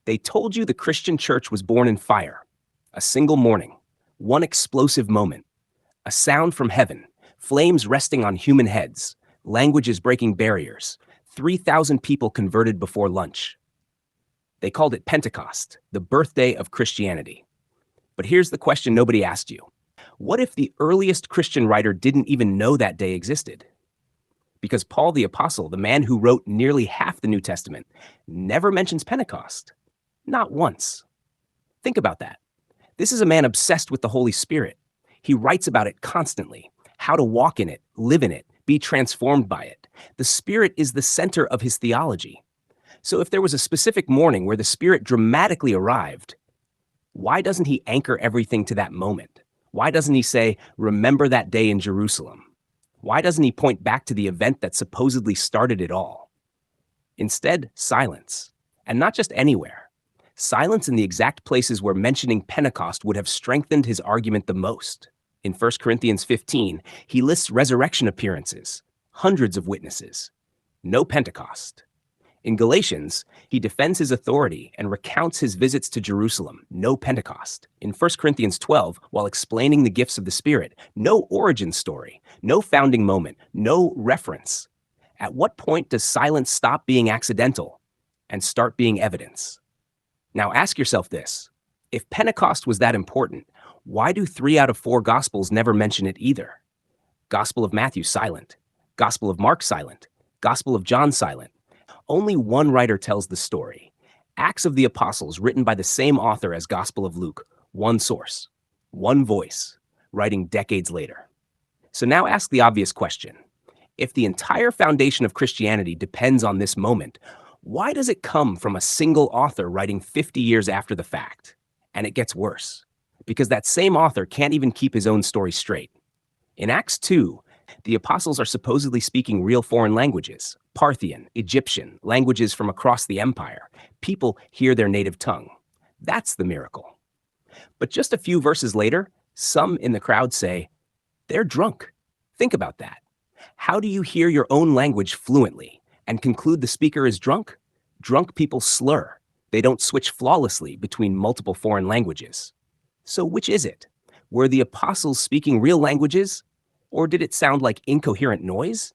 They told you the Christian church was born in fire, a single morning, one explosive moment, a sound from heaven, flames resting on human heads, languages breaking barriers, 3,000 people converted before lunch. They called it Pentecost, the birthday of Christianity. But here's the question nobody asked you. What if the earliest Christian writer didn't even know that day existed? Because Paul the Apostle, the man who wrote nearly half the New Testament, never mentions Pentecost. Not once. Think about that. This is a man obsessed with the Holy Spirit. He writes about it constantly, how to walk in it, live in it, be transformed by it. The Spirit is the center of his theology. So if there was a specific morning where the Spirit dramatically arrived, why doesn't he anchor everything to that moment? Why doesn't he say, remember that day in Jerusalem? Why doesn't he point back to the event that supposedly started it all? Instead, silence. And not just anywhere. Silence in the exact places where mentioning Pentecost would have strengthened his argument the most. In 1 Corinthians 15, he lists resurrection appearances, hundreds of witnesses. No Pentecost. In Galatians, he defends his authority and recounts his visits to Jerusalem. No Pentecost. In 1 Corinthians 12, while explaining the gifts of the Spirit, no origin story, no founding moment, no reference. At what point does silence stop being accidental and start being evidence? Now ask yourself this. If Pentecost was that important, why do 3 out of 4 Gospels never mention it either? Gospel of Matthew, silent. Gospel of Mark, silent. Gospel of John, silent. Only one writer tells the story. Acts of the Apostles, written by the same author as Gospel of Luke. One source, one voice, writing decades later. So now ask the obvious question. If the entire foundation of Christianity depends on this moment, why does it come from a single author writing 50 years after the fact? And it gets worse, because that same author can't even keep his own story straight. In Acts 2, the apostles are supposedly speaking real foreign languages, Parthian, Egyptian, languages from across the empire. People hear their native tongue. That's the miracle. But just a few verses later, some in the crowd say, they're drunk. Think about that. How do you hear your own language fluently and conclude the speaker is drunk? Drunk people slur. They don't switch flawlessly between multiple foreign languages. So which is it? Were the apostles speaking real languages? Or did it sound like incoherent noise?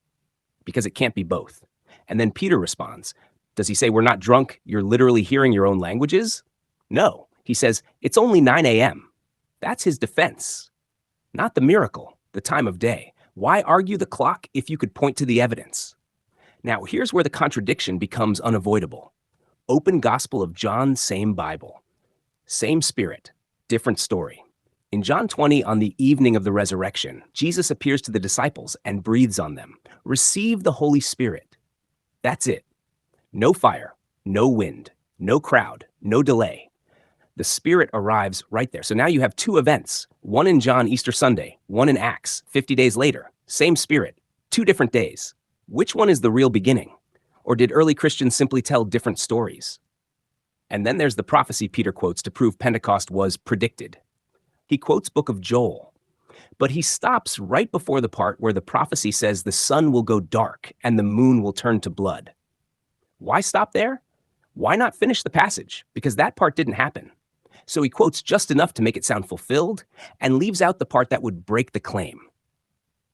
Because it can't be both. And then Peter responds. Does he say, we're not drunk, you're literally hearing your own languages? No. He says, it's only 9 a.m. That's his defense. Not the miracle, the time of day. Why argue the clock if you could point to the evidence? Now, here's where the contradiction becomes unavoidable. Open Gospel of John, same Bible. Same Spirit, different story. In John 20, on the evening of the resurrection, Jesus appears to the disciples and breathes on them. Receive the Holy Spirit. That's it. No fire, no wind, no crowd, no delay. The Spirit arrives right there. So now you have 2 events, one in John Easter Sunday, one in Acts 50 days later. Same Spirit, 2 different days. Which one is the real beginning? Or did early Christians simply tell different stories? And then there's the prophecy Peter quotes to prove Pentecost was predicted. He quotes Book of Joel, but he stops right before the part where the prophecy says the sun will go dark and the moon will turn to blood. Why stop there? Why not finish the passage? Because that part didn't happen. So he quotes just enough to make it sound fulfilled and leaves out the part that would break the claim.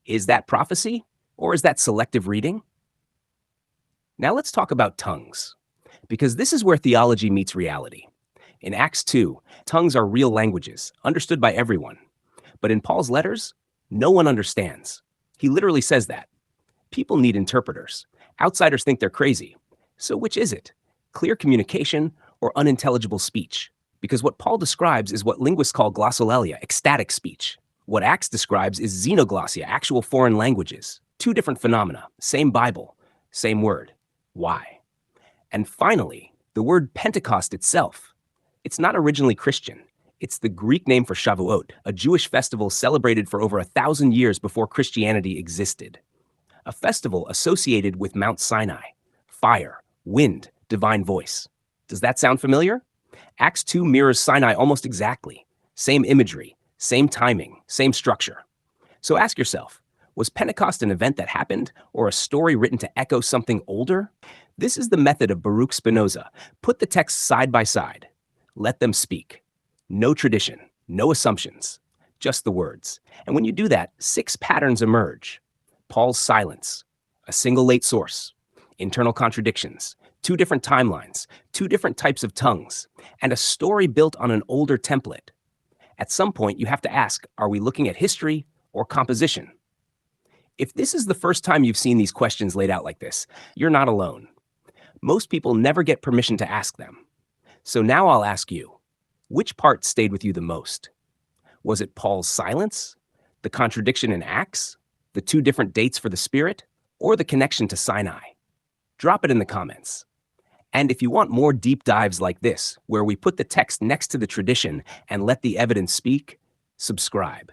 Is that prophecy or is that selective reading? Now let's talk about tongues, because this is where theology meets reality. In Acts 2, tongues are real languages, understood by everyone. But in Paul's letters, no one understands. He literally says that. People need interpreters. Outsiders think they're crazy. So which is it? Clear communication or unintelligible speech? Because what Paul describes is what linguists call glossolalia, ecstatic speech. What Acts describes is xenoglossia, actual foreign languages. 2 different phenomena, same Bible, same word. Why? And finally, the word Pentecost itself. It's not originally Christian. It's the Greek name for Shavuot, a Jewish festival celebrated for over 1,000 years before Christianity existed. A festival associated with Mount Sinai, fire, wind, divine voice. Does that sound familiar? Acts 2 mirrors Sinai almost exactly. Same imagery, same timing, same structure. So ask yourself, was Pentecost an event that happened or a story written to echo something older? This is the method of Baruch Spinoza. Put the texts side by side. Let them speak. No tradition, no assumptions, just the words. And when you do that, 6 patterns emerge. Paul's silence, a single late source, internal contradictions, 2 different timelines, 2 different types of tongues, and a story built on an older template. At some point, you have to ask, are we looking at history or composition? If this is the first time you've seen these questions laid out like this, you're not alone. Most people never get permission to ask them. So now I'll ask you, which part stayed with you the most? Was it Paul's silence, the contradiction in Acts, the 2 different dates for the Spirit, or the connection to Sinai? Drop it in the comments. And if you want more deep dives like this, where we put the text next to the tradition and let the evidence speak, subscribe.